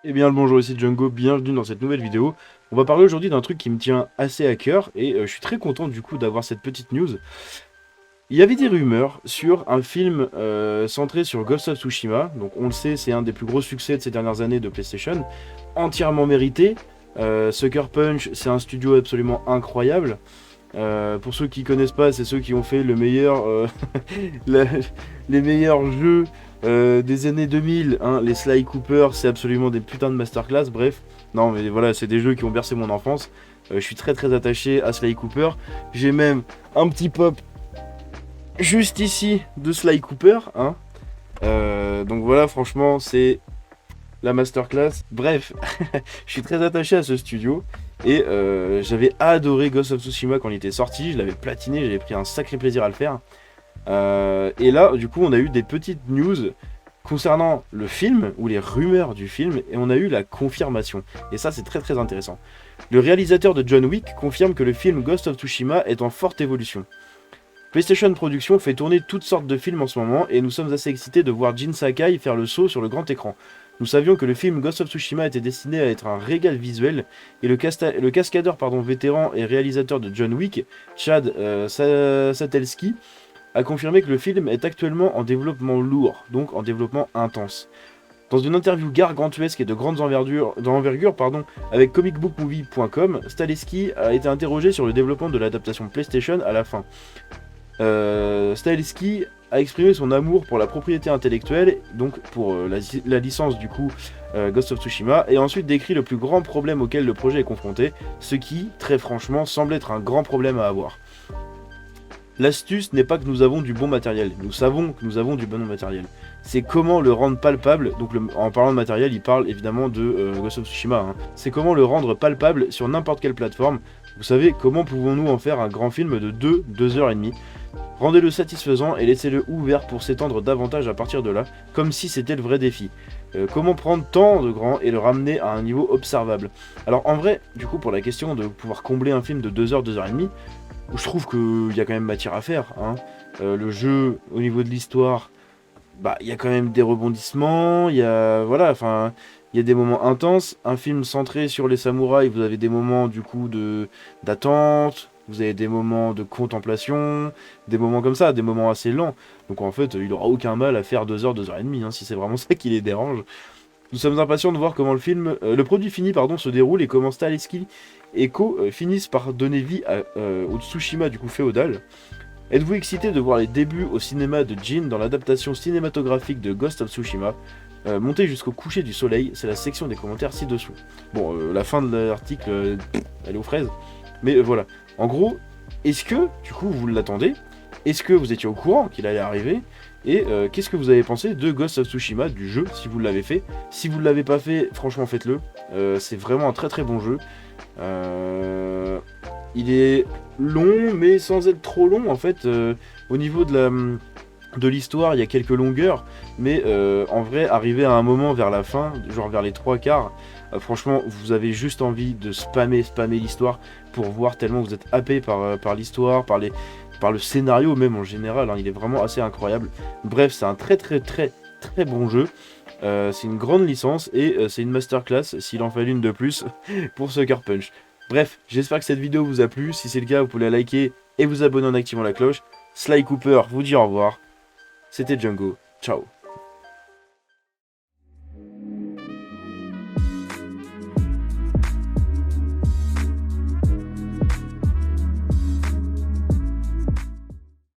Eh bien le bonjour, ici Django, bienvenue dans cette nouvelle vidéo. On va parler aujourd'hui d'un truc qui me tient assez à cœur et je suis très content du coup d'avoir cette petite news. Il y avait des rumeurs sur un film centré sur Ghost of Tsushima, donc on le sait, c'est un des plus gros succès de ces dernières années de PlayStation, entièrement mérité. Sucker Punch, c'est un studio absolument incroyable. Pour ceux qui connaissent pas, c'est ceux qui ont fait le meilleur, la- les meilleurs jeux des années 2000. Hein. Les Sly Cooper, c'est absolument des putains de masterclass. Bref, non, mais voilà, c'est des jeux qui ont bercé mon enfance. Je suis très très attaché à Sly Cooper. J'ai même un petit pop juste ici de Sly Cooper. Hein. Donc voilà, franchement, c'est la masterclass. Bref, je suis très attaché à ce studio. Et j'avais adoré Ghost of Tsushima quand il était sorti. Je l'avais platiné, j'avais pris un sacré plaisir à le faire. Et là, du coup, on a eu des petites news concernant le film, ou les rumeurs du film, et on a eu la confirmation. Et ça, c'est très très intéressant. Le réalisateur de John Wick confirme que le film Ghost of Tsushima est en forte évolution. PlayStation Productions fait tourner toutes sortes de films en ce moment, et nous sommes assez excités de voir Jin Sakai faire le saut sur le grand écran. Nous savions que le film Ghost of Tsushima était destiné à être un régal visuel, et le cascadeur vétéran et réalisateur de John Wick, Chad Satelski, a confirmé que le film est actuellement en développement lourd, donc en développement intense. Dans une interview gargantuesque et de grande envergure, avec comicbookmovie.com, Stalesky a été interrogé sur le développement de l'adaptation PlayStation à la fin. Stalesky a exprimé son amour pour la propriété intellectuelle, donc pour la licence du coup Ghost of Tsushima, et a ensuite décrit le plus grand problème auquel le projet est confronté, ce qui, très franchement, semble être un grand problème à avoir. L'astuce n'est pas que nous avons du bon matériel, nous savons que nous avons du bon matériel. C'est comment le rendre palpable, donc en parlant de matériel, il parle évidemment de Ghost of Tsushima. Hein. C'est comment le rendre palpable sur n'importe quelle plateforme. Vous savez, comment pouvons-nous en faire un grand film de 2 heures et demie. Rendez-le satisfaisant et laissez-le ouvert pour s'étendre davantage à partir de là, comme si c'était le vrai défi. Comment prendre tant de grand et le ramener à un niveau observable. Alors en vrai, du coup, pour la question de pouvoir combler un film de 2 heures, 2 heures et demie, je trouve qu'il y a quand même matière à faire. Hein. Le jeu, au niveau de l'histoire, bah, il y a quand même des rebondissements, il y a, voilà, enfin, il y a des moments intenses. Un film centré sur les samouraïs, vous avez des moments, du coup, d'attente, vous avez des moments de contemplation, des moments comme ça, des moments assez lents. Donc en fait, il aura aucun mal à faire 2 heures, 2 heures et demie, hein, si c'est vraiment ça qui les dérange. Nous sommes impatients de voir comment le produit fini se déroule et comment Staleski et Co finissent par donner vie au Tsushima du coup féodal. Êtes-vous excité de voir les débuts au cinéma de Jin dans l'adaptation cinématographique de Ghost of Tsushima montez jusqu'au coucher du soleil, c'est la section des commentaires ci-dessous. Bon, la fin de l'article, elle est aux fraises. Mais voilà. En gros, est-ce que, du coup, vous l'attendez? Est-ce que vous étiez au courant qu'il allait arriver? Et qu'est-ce que vous avez pensé de Ghost of Tsushima, du jeu, si vous l'avez fait? Si vous ne l'avez pas fait, franchement, faites-le. C'est vraiment un très très bon jeu. Euh, il est long, mais sans être trop long, en fait. Au niveau de l'histoire, il y a quelques longueurs, mais en vrai, arriver à un moment vers la fin, genre vers les trois quarts, franchement, vous avez juste envie de spammer l'histoire pour voir tellement vous êtes happé par l'histoire, par le scénario même en général, hein, il est vraiment assez incroyable. Bref, c'est un très très très très bon jeu. C'est une grande licence et c'est une masterclass s'il en fallait une de plus pour Sucker Punch. Bref, j'espère que cette vidéo vous a plu. Si c'est le cas, vous pouvez la liker et vous abonner en activant la cloche. Sly Cooper vous dit au revoir. C'était Django. Ciao.